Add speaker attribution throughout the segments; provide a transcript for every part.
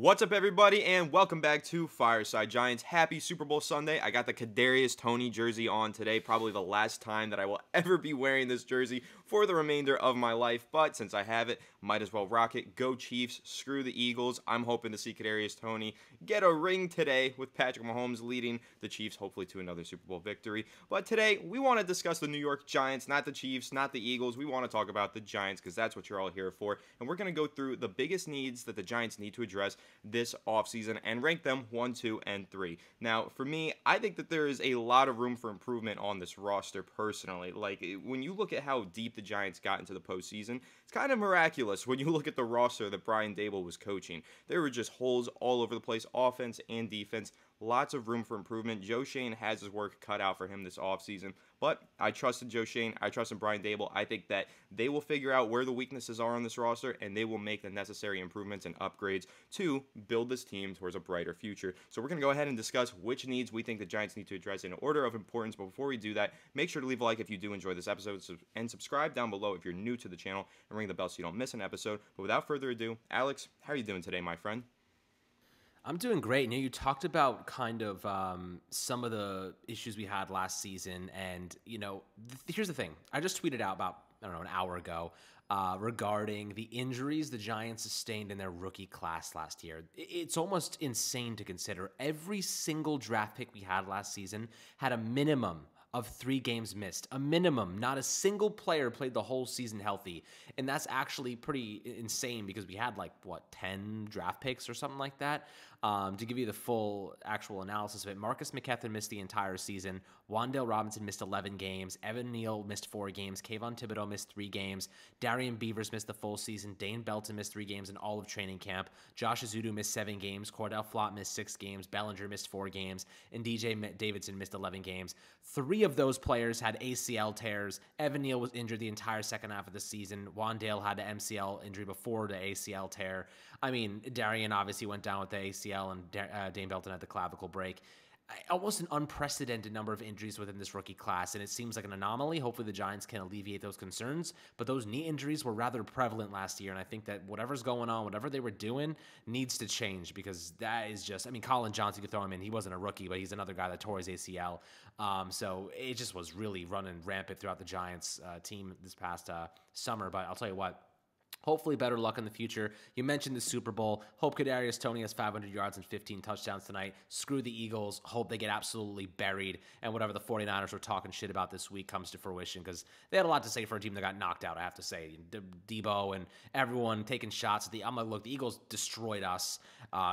Speaker 1: What's up, everybody, and welcome back to Fireside Giants. Happy Super Bowl Sunday. I got the Kadarius Toney jersey on today, probably the last time that I will ever be wearing this jersey for the remainder of my life, but since I have it, might as well rock it. Go Chiefs, screw the Eagles. I'm hoping to see Kadarius Toney get a ring today with Patrick Mahomes leading the Chiefs, hopefully to another Super Bowl victory. But today, we want to discuss the New York Giants, not the Chiefs, not the Eagles. We want to talk about the Giants because that's what you're all here for, and we're going to go through the biggest needs that the Giants need to address this offseason and rank them 1, 2, and 3. Now, for me, I think that there is a lot of room for improvement on this roster personally. Like, when you look at how deep the Giants got into the postseason, it's kind of miraculous when you look at the roster that Brian Daboll was coaching. There were just holes all over the place, offense and defense. Lots of room for improvement. Joe Schoen has his work cut out for him this offseason, but I trusted Joe Schoen. I trust in Brian Daboll. I think that they will figure out where the weaknesses are on this roster, and they will make the necessary improvements and upgrades to build this team towards a brighter future. So we're going to go ahead and discuss which needs we think the Giants need to address in order of importance. But before we do that, make sure to leave a like if you do enjoy this episode, and subscribe down below if you're new to the channel, and ring the bell so you don't miss an episode. But without further ado, Alex, how are you doing today, my friend?
Speaker 2: I'm doing great. You talked about kind of some of the issues we had last season, and here's the thing. I just tweeted out about an hour ago regarding the injuries the Giants sustained in their rookie class last year. It's almost insane to consider. Every single draft pick we had last season had a minimum of 3 games missed. A minimum. Not a single player played the whole season healthy. And that's actually pretty insane because we had 10 draft picks or something like that. To give you the full actual analysis of it, Marcus McKethan missed the entire season. Wan'Dale Robinson missed 11 games. Evan Neal missed 4 games. Kayvon Thibodeau missed 3 games. Darian Beavers missed the full season. Dane Belton missed 3 games in all of training camp. Josh Azudu missed 7 games. Cordell Flott missed 6 games. Bellinger missed 4 games. And DJ Davidson missed 11 games. 3 of those players had ACL tears. Evan Neal was injured the entire second half of the season. Wan'Dale had an MCL injury before the ACL tear. I mean, Darian obviously went down with the ACL, and Dane Belton had the clavicle break. Almost an unprecedented number of injuries within this rookie class, and it seems like an anomaly. Hopefully the Giants can alleviate those concerns, but those knee injuries were rather prevalent last year, and I think that whatever's going on, whatever they were doing, needs to change because that is just, Colin Johnson, you could throw him in. He wasn't a rookie, but he's another guy that tore his ACL. So it just was really running rampant throughout the Giants team this past summer, but I'll tell you what, hopefully better luck in the future. You mentioned the Super Bowl. Hope Kadarius Toney has 500 yards and 15 touchdowns tonight. Screw the Eagles. Hope they get absolutely buried. And whatever the 49ers were talking shit about this week comes to fruition because they had a lot to say for a team that got knocked out, I have to say. Debo and everyone taking shots. I'm like, look, the Eagles destroyed us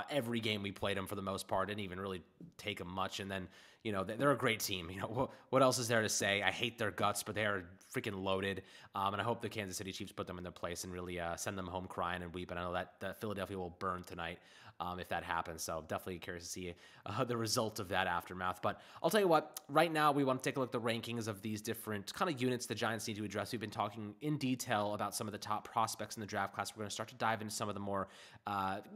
Speaker 2: every game we played them for the most part. Didn't even really take them much. And then, they're a great team. What else is there to say? I hate their guts, but they are freaking loaded. And I hope the Kansas City Chiefs put them in their place and really send them home crying and weeping. I know that Philadelphia will burn tonight if that happens. So definitely curious to see the result of that aftermath. But I'll tell you what, right now we want to take a look at the rankings of these different kind of units the Giants need to address. We've been talking in detail about some of the top prospects in the draft class. We're going to start to dive into some of the more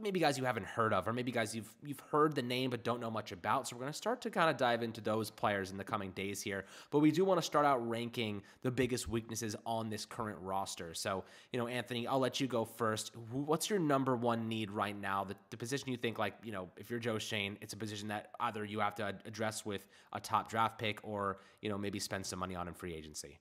Speaker 2: maybe guys you haven't heard of, or maybe guys you've heard the name but don't know much about. So we're going to start to kind of dive into those players in the coming days here. But we do want to start out ranking the biggest weaknesses on this current roster. So, Anthony, I'll let you go first. What's your number one need right now? The position you think, if you're Joe Schoen, it's a position that either you have to address with a top draft pick or, maybe spend some money on in free agency.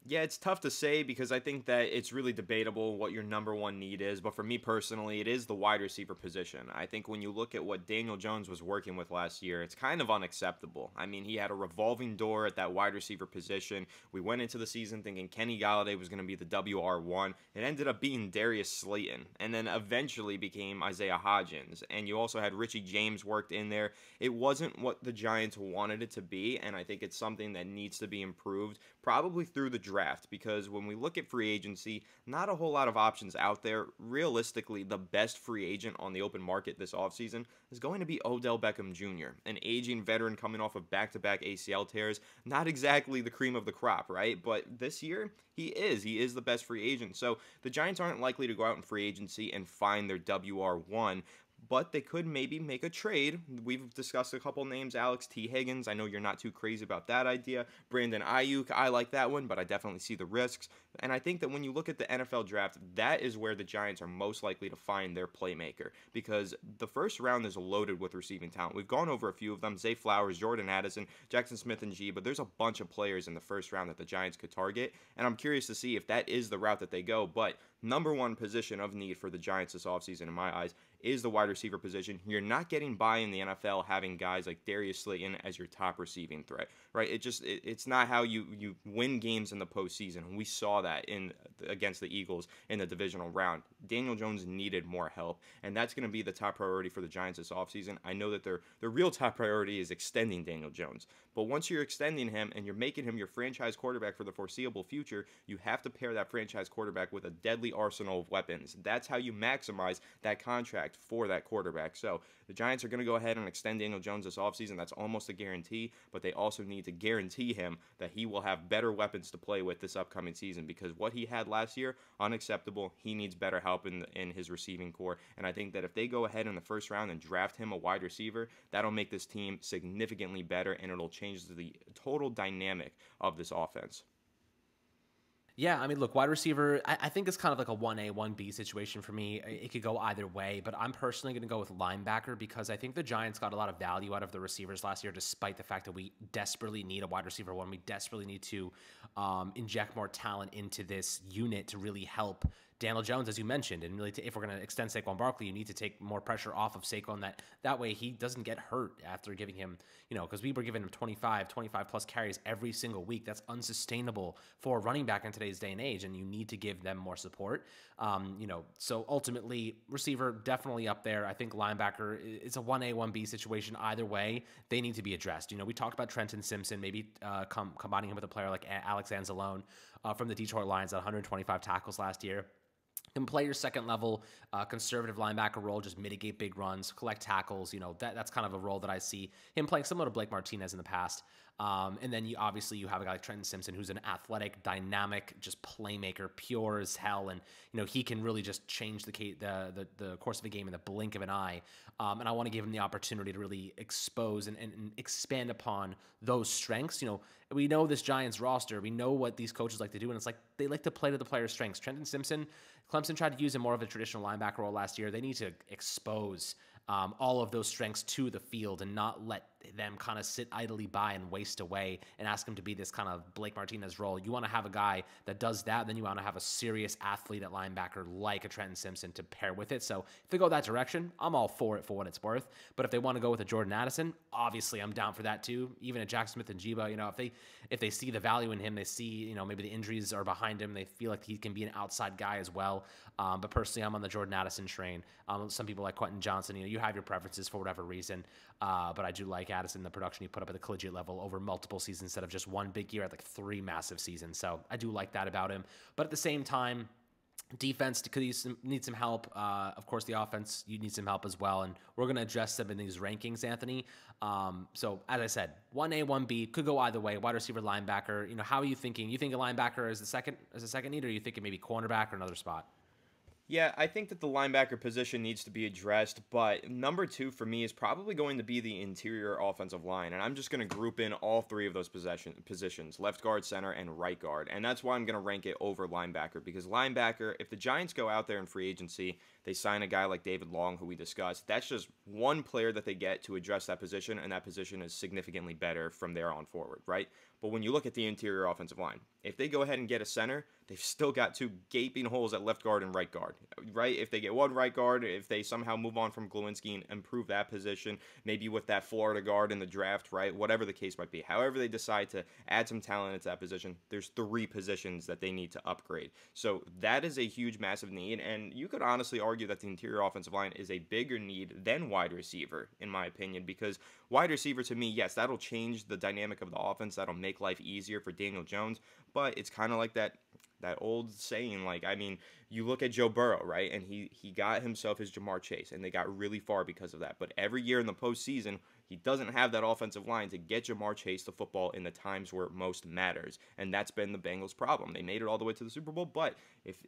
Speaker 1: Yeah, it's tough to say because I think that it's really debatable what your number one need is. But for me personally, it is the wide receiver position. I think when you look at what Daniel Jones was working with last year, it's kind of unacceptable. I mean, he had a revolving door at that wide receiver position. We went into the season thinking Kenny Golladay was going to be the WR1. It ended up being Darius Slayton, and then eventually became Isaiah Hodgins. And you also had Richie James worked in there. It wasn't what the Giants wanted it to be, and I think it's something that needs to be improved, probably through the draft, because when we look at free agency, not a whole lot of options out there. Realistically, the best free agent on the open market this offseason is going to be Odell Beckham Jr., an aging veteran coming off of back-to-back ACL tears. Not exactly the cream of the crop, right? But this year, he is the best free agent. So the Giants aren't likely to go out in free agency and find their WR1. but they could maybe make a trade. We've discussed a couple names, Alex T. Higgins. I know you're not too crazy about that idea. Brandon Ayuk, I like that one, but I definitely see the risks. And I think that when you look at the NFL draft, that is where the Giants are most likely to find their playmaker, because the first round is loaded with receiving talent. We've gone over a few of them: Zay Flowers, Jordan Addison, Jackson Smith and G, but there's a bunch of players in the first round that the Giants could target, and I'm curious to see if that is the route that they go. But number one position of need for the Giants this offseason, in my eyes, is the wide receiver position. You're not getting by in the NFL having guys like Darius Slayton as your top receiving threat, right? It's not how you win games in the postseason. And we saw that against the Eagles in the divisional round. Daniel Jones needed more help, and that's going to be the top priority for the Giants this offseason. I know that their real top priority is extending Daniel Jones, but once you're extending him and you're making him your franchise quarterback for the foreseeable future, you have to pair that franchise quarterback with a deadly arsenal of weapons. That's how you maximize that contract for that quarterback. So the Giants are going to go ahead and extend Daniel Jones this offseason. That's almost a guarantee, but they also need to guarantee him that he will have better weapons to play with this upcoming season, because what he had last year, unacceptable. He needs better help in his receiving core, and I think that if they go ahead in the first round and draft him a wide receiver, that'll make this team significantly better, and it'll change the total dynamic of this offense.
Speaker 2: Yeah, I mean, look, wide receiver, I think it's kind of like a 1A, 1B situation for me. It could go either way, but I'm personally going to go with linebacker, because I think the Giants got a lot of value out of the receivers last year, despite the fact that we desperately need a wide receiver one. We desperately need to inject more talent into this unit to really help Daniel Jones, as you mentioned, and really, if we're going to extend Saquon Barkley, you need to take more pressure off of Saquon. That way he doesn't get hurt after giving him, because we were giving him 25 plus carries every single week. That's unsustainable for a running back in today's day and age, and you need to give them more support. So ultimately, receiver definitely up there. I think linebacker, it's a 1A, 1B situation. Either way, they need to be addressed. We talked about Trenton Simpson, maybe combining him with a player like Alex Anzalone from the Detroit Lions at 125 tackles last year. Can play your second level conservative linebacker role, just mitigate big runs, collect tackles. That's kind of a role that I see him playing similar to Blake Martinez in the past. And then you have a guy like Trenton Simpson, who's an athletic, dynamic, just playmaker, pure as hell, and he can really just change the course of a game in the blink of an eye. And I want to give him the opportunity to really expose and expand upon those strengths. We know this Giants roster. We know what these coaches like to do, and it's like they like to play to the player's strengths. Trenton Simpson, Clemson tried to use him more of a traditional linebacker role last year. They need to expose all of those strengths to the field and not let them kind of sit idly by and waste away and ask him to be this kind of Blake Martinez role. You want to have a guy that does that, then you want to have a serious athlete at linebacker like a Trenton Simpson to pair with it. So if they go that direction, I'm all for it for what it's worth. But if they want to go with a Jordan Addison, obviously I'm down for that too. Even a Jack Smith and Jiba, if they see the value in him, they see, maybe the injuries are behind him, they feel like he can be an outside guy as well. But personally, I'm on the Jordan Addison train. Some people like Quentin Johnson. You have your preferences for whatever reason. But I do like Addison, the production he put up at the collegiate level over multiple seasons instead of just one big year at like 3 massive seasons. So I do like that about him. But at the same time, defense could need some help. Of course, the offense, you need some help as well. And we're going to address them in these rankings, Anthony. So as I said, 1A, 1B, could go either way. Wide receiver, linebacker. How are you thinking? You think a linebacker is the second need, or are you thinking maybe cornerback or another spot?
Speaker 1: Yeah, I think that the linebacker position needs to be addressed, but number 2 for me is probably going to be the interior offensive line, and I'm just going to group in all 3 of those positions, left guard, center, and right guard, and that's why I'm going to rank it over linebacker, because linebacker, if the Giants go out there in free agency, they sign a guy like David Long, who we discussed, that's just one player that they get to address that position, and that position is significantly better from there on forward, right? But when you look at the interior offensive line, if they go ahead and get a center, they've still got 2 gaping holes at left guard and right guard, right? If they get one right guard, if they somehow move on from Glowinski and improve that position, maybe with that Florida guard in the draft, right? Whatever the case might be. However they decide to add some talent into that position, there's 3 positions that they need to upgrade. So that is a huge, massive need, and you could honestly argue that the interior offensive line is a bigger need than wide receiver, in my opinion, because wide receiver, to me, yes, that'll change the dynamic of the offense. That'll make life easier for Daniel Jones, but it's kind of like that old saying, you look at Joe Burrow, right, and he got himself his Jamar Chase, and they got really far because of that, but every year in the postseason, he doesn't have that offensive line to get Jamar Chase the football in the times where it most matters, and that's been the Bengals' problem. They made it all the way to the Super Bowl, but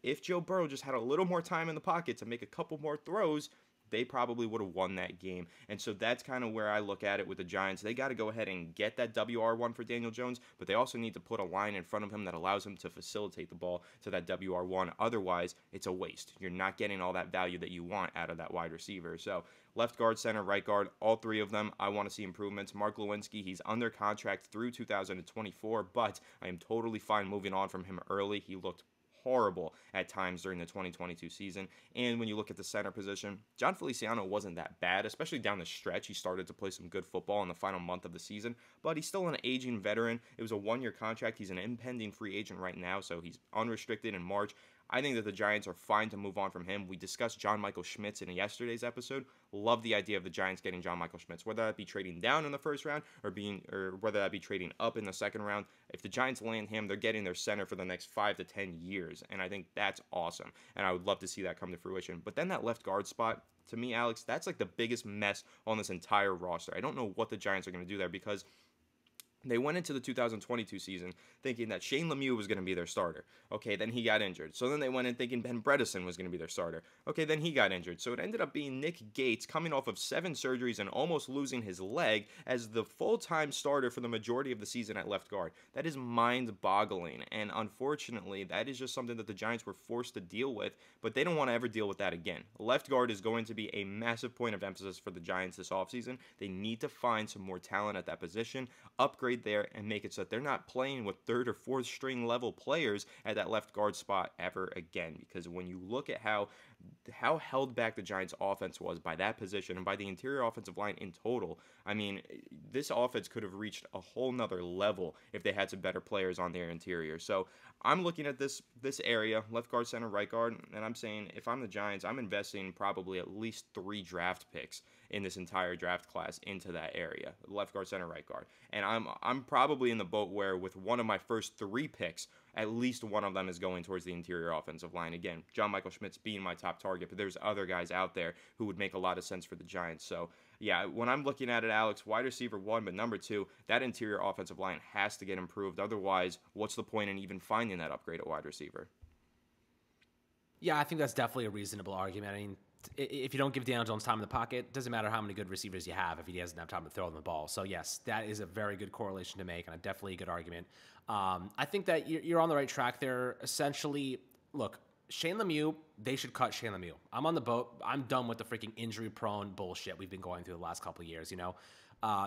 Speaker 1: if Joe Burrow just had a little more time in the pocket to make a couple more throws, they probably would have won that game. And so that's kind of where I look at it with the Giants. They got to go ahead and get that WR1 for Daniel Jones, but they also need to put a line in front of him that allows him to facilitate the ball to that WR1. Otherwise, it's a waste. You're not getting all that value that you want out of that wide receiver. So left guard, center, right guard, all three of them, I want to see improvements. Mark Lewinsky, he's under contract through 2024, but I am totally fine moving on from him early. He looked horrible at times during the 2022 season. And when you look at the center position, John Feliciano wasn't that bad, especially down the stretch. He started to play some good football in the final month of the season, but he's still an aging veteran. It was a one-year contract. He's an impending free agent right now, so he's unrestricted in March. I think that the Giants are fine to move on from him. We discussed John Michael Schmitz in yesterday's episode. Love the idea of the Giants getting John Michael Schmitz, whether that be trading down in the first round or whether that be trading up in the second round. If the Giants land him, they're getting their center for the next 5 to 10 years, and I think that's awesome. And I would love to see that come to fruition. But then that left guard spot, to me, Alex, that's like the biggest mess on this entire roster. I don't know what the Giants are going to do there because they went into the 2022 season thinking that Shane Lemieux was going to be their starter. Okay, then he got injured. So then they went in thinking Ben Bredesen was going to be their starter. Okay, then he got injured. So it ended up being Nick Gates coming off of 7 surgeries and almost losing his leg as the full-time starter for the majority of the season at left guard. That is mind-boggling, and unfortunately, that is just something that the Giants were forced to deal with, but they don't want to ever deal with that again. Left guard is going to be a massive point of emphasis for the Giants this offseason. They need to find some more talent at that position, upgrade there, and make it so that they're not playing with 3rd or 4th string level players at that left guard spot ever again. Because when you look at how held back the Giants offense was by that position and by the interior offensive line in total, I mean, this offense could have reached a whole nother level if they had some better players on their interior. So I'm looking at this area, left guard, center, right guard, and I'm saying if I'm the Giants, I'm investing probably at least 3 draft picks in this entire draft class into that area, left guard, center, right guard. And I'm probably in the boat where with one of my first 3 picks, at least one of them is going towards the interior offensive line. Again, John Michael Schmitz being my top target, but there's other guys out there who would make a lot of sense for the Giants. So yeah, when I'm looking at it, Alex, wide receiver 1, but number 2, that interior offensive line has to get improved. Otherwise, what's the point in even finding that upgrade at wide receiver?
Speaker 2: Yeah, I think that's definitely a reasonable argument. I mean, if you don't give Daniel Jones time in the pocket, it doesn't matter how many good receivers you have if he doesn't have time to throw them the ball. So yes, that is a very good correlation to make, and definitely a good argument. I think that you're on the right track there. Essentially, look, Shane Lemieux, they should cut Shane Lemieux. I'm on the boat. I'm done with the freaking injury-prone bullshit we've been going through the last couple of years, you know?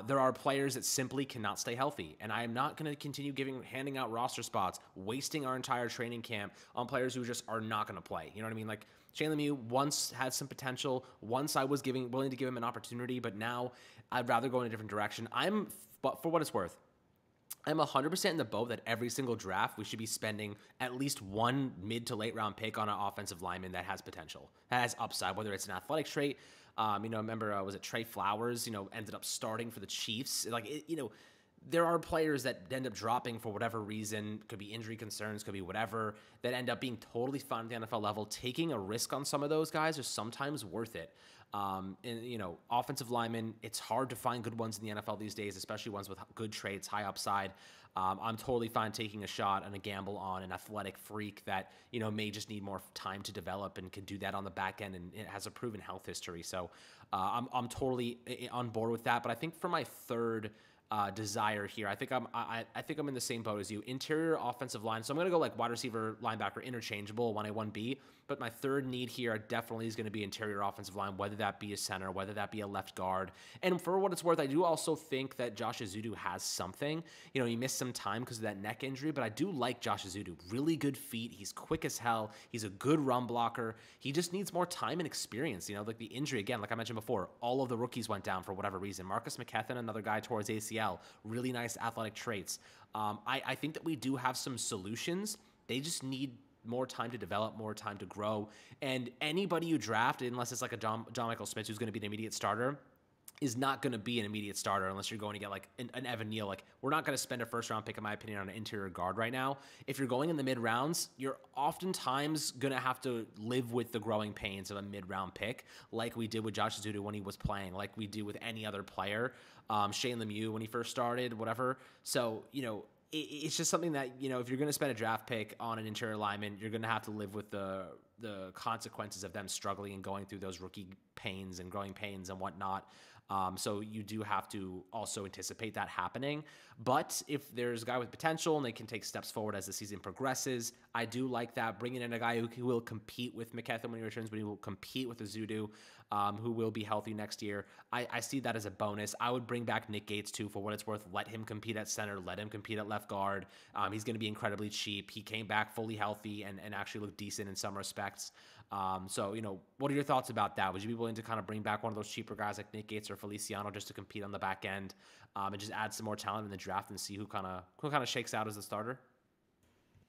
Speaker 2: There are players that simply cannot stay healthy, and I am not going to continue handing out roster spots, wasting our entire training camp on players who just are not going to play. You know what I mean? Like, Shane Lemieux once had some potential. Once I was willing to give him an opportunity, but now I'd rather go in a different direction. But for what it's worth, I'm 100% in the boat that every single draft we should be spending at least one mid to late round pick on an offensive lineman that has potential, that has upside, whether it's an athletic trait. Remember, was it Trey Flowers, ended up starting for the Chiefs? There are players that end up dropping for whatever reason. Could be injury concerns, could be whatever, that end up being totally fine at the NFL level. Taking a risk on some of those guys is sometimes worth it. Offensive linemen, it's hard to find good ones in the NFL these days, especially ones with good traits, high upside. I'm totally fine taking a shot and a gamble on an athletic freak that, may just need more time to develop and can do that on the back end, and it has a proven health history. So I'm totally on board with that. But I think for my third desire here, I think I'm in the same boat as you. Interior offensive line. So I'm going to go like wide receiver, linebacker, interchangeable, 1A, 1B. But my third need here definitely is going to be interior offensive line, whether that be a center, whether that be a left guard. And for what it's worth, I do also think that Josh Ezeudu has something. He missed some time because of that neck injury, but I do like Josh Ezeudu. Really good feet. He's quick as hell. He's a good run blocker. He just needs more time and experience. Like the injury, again, like I mentioned before, all of the rookies went down for whatever reason. Marcus McKethan, another guy towards ACL, really nice athletic traits. I think that we do have some solutions. They just need more time to develop, more time to grow. And anybody you draft, unless it's like a John Michael Smith who's going to be an immediate starter, is not going to be an immediate starter unless you're going to get like an Evan Neal. Like, we're not going to spend a first round pick, in my opinion, on an interior guard right now. If you're going in the mid rounds, you're oftentimes going to have to live with the growing pains of a mid round pick, like we did with Josh Ezeudu when he was playing, like we do with any other player. Shane Lemieux when he first started, whatever. So, it's just something that, if you're going to spend a draft pick on an interior lineman, you're going to have to live with the the consequences of them struggling and going through those rookie pains and growing pains and whatnot. So you do have to also anticipate that happening. But if there's a guy with potential and they can take steps forward as the season progresses, I do like that. Bringing in a guy who will compete with McKethan when he returns, but he will compete with Azudu, who will be healthy next year. I see that as a bonus. I would bring back Nick Gates too, for what it's worth. Let him compete at center. Let him compete at left guard. He's going to be incredibly cheap. He came back fully healthy and actually looked decent in some respects. So, what are your thoughts about that? Would you be willing to kind of bring back one of those cheaper guys like Nick Gates or Feliciano just to compete on the back end, and just add some more talent in the draft and see who kind of shakes out as the starter?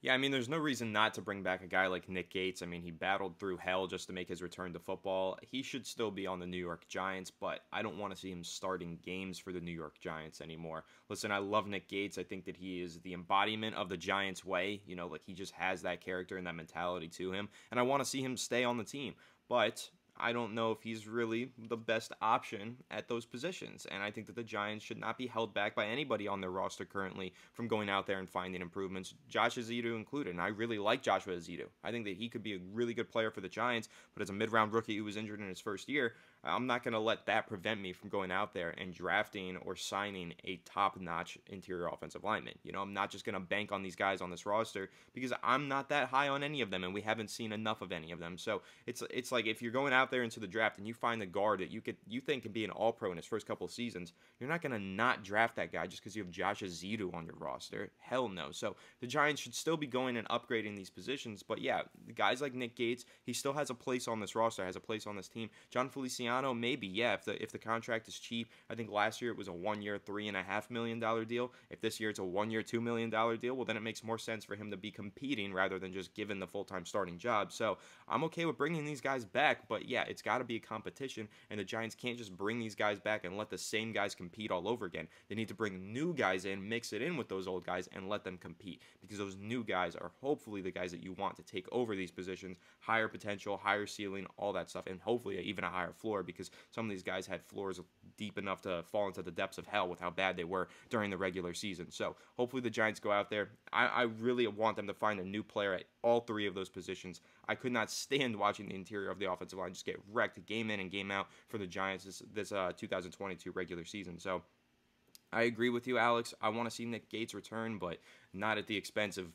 Speaker 1: Yeah, I mean, there's no reason not to bring back a guy like Nick Gates. I mean, he battled through hell just to make his return to football. He should still be on the New York Giants, but I don't want to see him starting games for the New York Giants anymore. Listen, I love Nick Gates. I think that he is the embodiment of the Giants way. Like he just has that character and that mentality to him, and I want to see him stay on the team. But I don't know if he's really the best option at those positions. And I think that the Giants should not be held back by anybody on their roster currently from going out there and finding improvements, Josh Azidu included. And I really like Joshua Azidu. I think that he could be a really good player for the Giants, but as a mid-round rookie who was injured in his first year, I'm not going to let that prevent me from going out there and drafting or signing a top-notch interior offensive lineman. I'm not just going to bank on these guys on this roster because I'm not that high on any of them, and we haven't seen enough of any of them. So it's like if you're going out there into the draft and you find the guard that you think could be an all-pro in his first couple of seasons, you're not going to not draft that guy just because you have Josh Azidu on your roster. Hell no. So the Giants should still be going and upgrading these positions. But yeah, the guys like Nick Gates, he still has a place on this roster, has a place on this team. John Feliciano, maybe, yeah, if the contract is cheap. I think last year it was a 1 year, $3.5 million deal. If this year it's a 1 year, $2 million deal, well, then it makes more sense for him to be competing rather than just given the full-time starting job. So I'm okay with bringing these guys back, but yeah, it's got to be a competition, and the Giants can't just bring these guys back and let the same guys compete all over again. They need to bring new guys in, mix it in with those old guys, and let them compete, because those new guys are hopefully the guys that you want to take over these positions, higher potential, higher ceiling, all that stuff, and hopefully even a higher floor, because some of these guys had floors deep enough to fall into the depths of hell with how bad they were during the regular season. So hopefully the Giants go out there. I really want them to find a new player at all three of those positions. I could not stand watching the interior of the offensive line just get wrecked game in and game out for the Giants this 2022 regular season. So I agree with you, Alex. I want to see Nick Gates return, but not at the expense of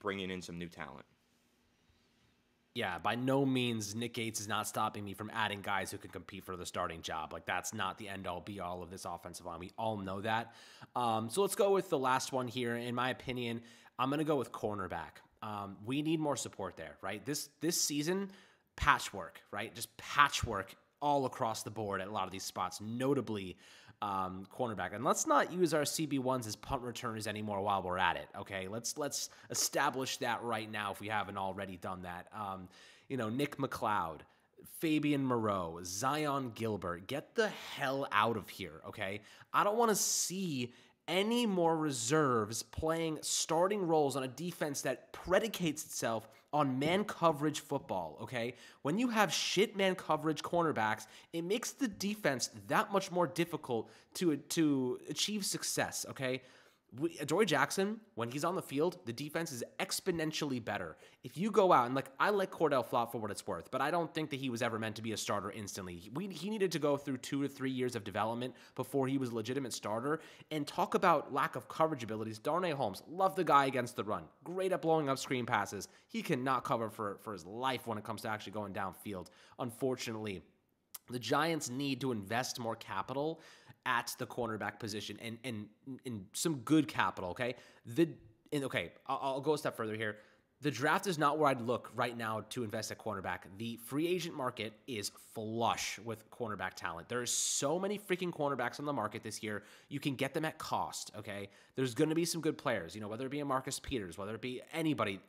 Speaker 1: bringing in some new talent.
Speaker 2: Yeah, by no means Nick Gates is not stopping me from adding guys who can compete for the starting job. Like, that's not the end-all, be-all of this offensive line. We all know that. So let's go with the last one here. In my opinion, I'm going to go with cornerback. We need more support there, right? This season, patchwork, right? Just patchwork all across the board at a lot of these spots, notably cornerback. And let's not use our CB1s as punt returners anymore while we're at it, okay? Let's establish that right now if we haven't already done that. Nick McLeod, Fabian Moreau, Zion Gilbert, get the hell out of here, okay? I don't want to see any more reserves playing starting roles on a defense that predicates itself on man coverage football, okay? When you have shit man coverage cornerbacks, it makes the defense that much more difficult to achieve success, okay? Dory Jackson, when he's on the field, the defense is exponentially better. If you go out, and I like Cordell Flott for what it's worth, but I don't think that he was ever meant to be a starter instantly. He needed to go through 2 to 3 years of development before he was a legitimate starter. And talk about lack of coverage abilities. Darnay Holmes, love the guy against the run. Great at blowing up screen passes. He cannot cover for his life when it comes to actually going downfield. Unfortunately, the Giants need to invest more capital at the cornerback position and some good capital, okay? I'll go a step further here. The draft is not where I'd look right now to invest at cornerback. The free agent market is flush with cornerback talent. There's so many freaking cornerbacks on the market this year. You can get them at cost, okay? There's going to be some good players, whether it be a Marcus Peters, whether it be anybody.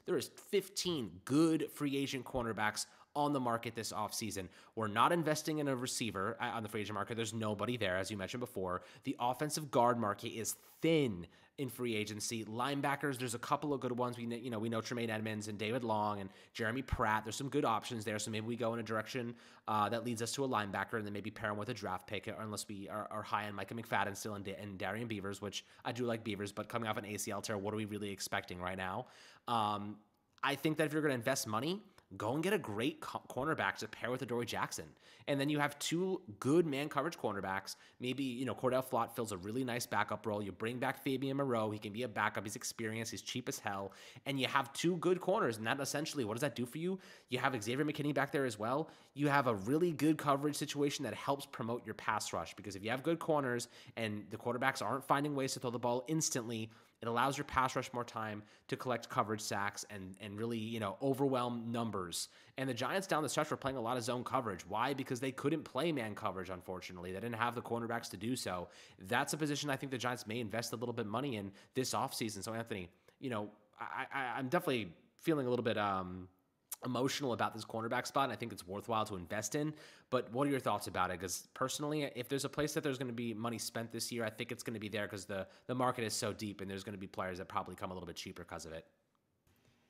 Speaker 2: There is 15 good free agent cornerbacks on the market this offseason. We're not investing in a receiver on the free agent market. There's nobody there, as you mentioned before. The offensive guard market is thin in free agency. Linebackers, there's a couple of good ones. We know Tremaine Edmonds and David Long and Jeremy Pratt. There's some good options there, so maybe we go in a direction that leads us to a linebacker and then maybe pair him with a draft pick, unless we are high on Micah McFadden still and Darian Beavers, which I do like Beavers, but coming off an ACL tear, what are we really expecting right now? I think that if you're going to invest money, go and get a great cornerback to pair with Adoree Jackson. And then you have two good man coverage cornerbacks. Maybe, Cordell Flott fills a really nice backup role. You bring back Fabian Moreau. He can be a backup. He's experienced. He's cheap as hell. And you have two good corners. And that essentially, what does that do for you? You have Xavier McKinney back there as well. You have a really good coverage situation that helps promote your pass rush. Because if you have good corners and the quarterbacks aren't finding ways to throw the ball instantly, it allows your pass rush more time to collect coverage sacks and really, overwhelm numbers. And the Giants down the stretch were playing a lot of zone coverage. Why? Because they couldn't play man coverage, unfortunately. They didn't have the cornerbacks to do so. That's a position I think the Giants may invest a little bit of money in this offseason. So, Anthony, I'm definitely feeling a little bit emotional about this cornerback spot, and I think it's worthwhile to invest in. But what are your thoughts about it? Because personally, if there's a place that there's going to be money spent this year, I think it's going to be there because the market is so deep, and there's going to be players that probably come a little bit cheaper because of it.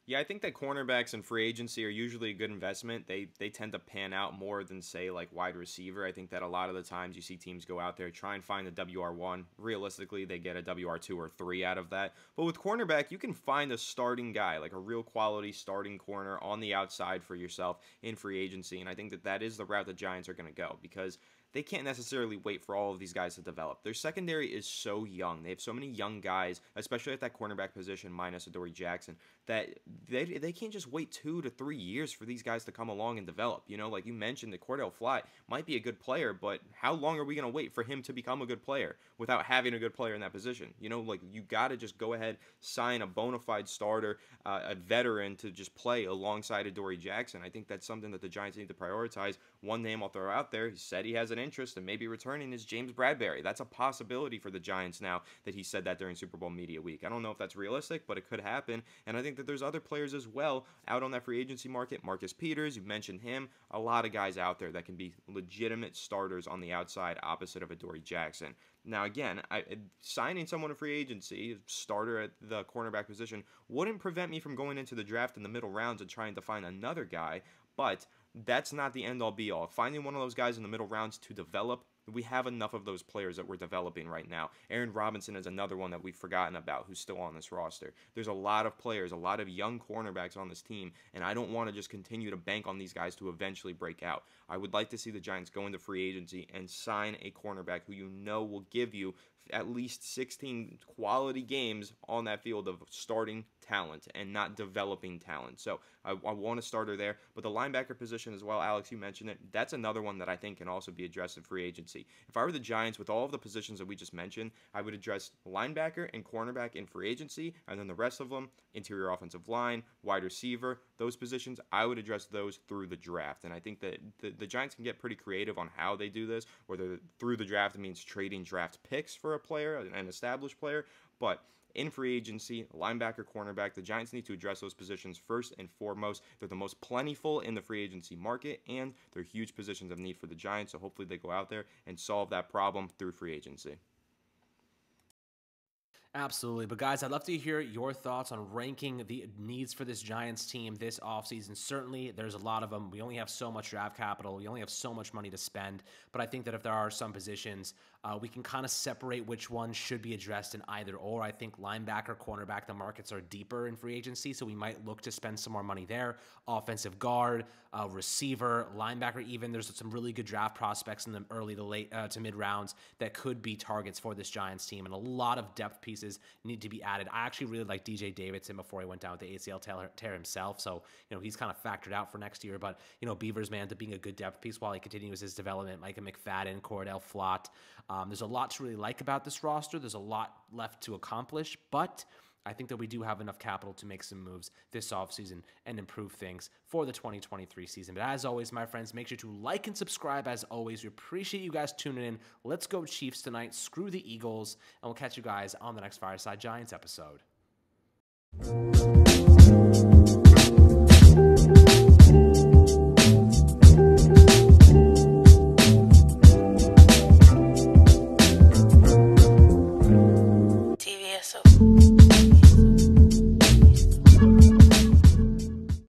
Speaker 1: Yeah, I think that cornerbacks in free agency are usually a good investment. They tend to pan out more than, say, like wide receiver. I think that a lot of the times you see teams go out there, try and find a WR1. Realistically, they get a WR2 or 3 out of that. But with cornerback, you can find a starting guy, like a real quality starting corner on the outside for yourself in free agency. And I think that is the route the Giants are going to go because they can't necessarily wait for all of these guys to develop. Their secondary is so young. They have so many young guys, especially at that cornerback position minus Adoree Jackson, that they can't just wait 2 to 3 years for these guys to come along and develop. Like you mentioned, the Cordell Flott might be a good player, but how long are we going to wait for him to become a good player without having a good player in that position? You got to just go ahead, sign a bona fide starter, a veteran to just play alongside Adoree Jackson. I think that's something that the Giants need to prioritize. One name I'll throw out there, he said he has an interest in maybe returning, is James Bradberry. That's a possibility for the Giants now that he said that during Super Bowl Media Week. I don't know if that's realistic, but it could happen. And I think that there's other players as well out on that free agency market. Marcus Peters, you mentioned him. A lot of guys out there that can be legitimate starters on the outside opposite of Adoree Jackson. Now, again, signing someone in free agency, starter at the cornerback position, wouldn't prevent me from going into the draft in the middle rounds and trying to find another guy, but that's not the end-all be-all. Finding one of those guys in the middle rounds to develop, we have enough of those players that we're developing right now. Aaron Robinson is another one that we've forgotten about who's still on this roster. There's a lot of players, a lot of young cornerbacks on this team, and I don't want to just continue to bank on these guys to eventually break out. I would like to see the Giants go into free agency and sign a cornerback who will give you at least 16 quality games on that field of starting talent and not developing talent. So I want a starter there. But the linebacker position as well, Alex, you mentioned it. That's another one that I think can also be addressed in free agency. If I were the Giants, with all of the positions that we just mentioned, I would address linebacker and cornerback in free agency, and then the rest of them, interior offensive line, wide receiver, those positions, I would address those through the draft. And I think that the Giants can get pretty creative on how they do this, whether through the draft it means trading draft picks for a player, an established player, but in free agency, linebacker, cornerback, the Giants need to address those positions first and foremost. They're the most plentiful in the free agency market, and they're huge positions of need for the Giants, so hopefully they go out there and solve that problem through free agency.
Speaker 2: Absolutely. But guys, I'd love to hear your thoughts on ranking the needs for this Giants team this offseason. Certainly, there's a lot of them. We only have so much draft capital. We only have so much money to spend. But I think that if there are some positions, we can kind of separate which ones should be addressed in either or. I think linebacker, cornerback, the markets are deeper in free agency, so we might look to spend some more money there. Offensive guard, receiver, linebacker even. There's some really good draft prospects in the early to late to mid rounds that could be targets for this Giants team, and a lot of depth pieces need to be added. I actually really like DJ Davidson before he went down with the ACL tear himself, so he's kind of factored out for next year. But Beavers man to being a good depth piece while he continues his development. Micah McFadden, Cordell Flott. There's a lot to really like about this roster. There's a lot left to accomplish, but I think that we do have enough capital to make some moves this offseason and improve things for the 2023 season. But as always, my friends, make sure to like and subscribe as always. We appreciate you guys tuning in. Let's go Chiefs tonight. Screw the Eagles. And we'll catch you guys on the next Fireside Giants episode.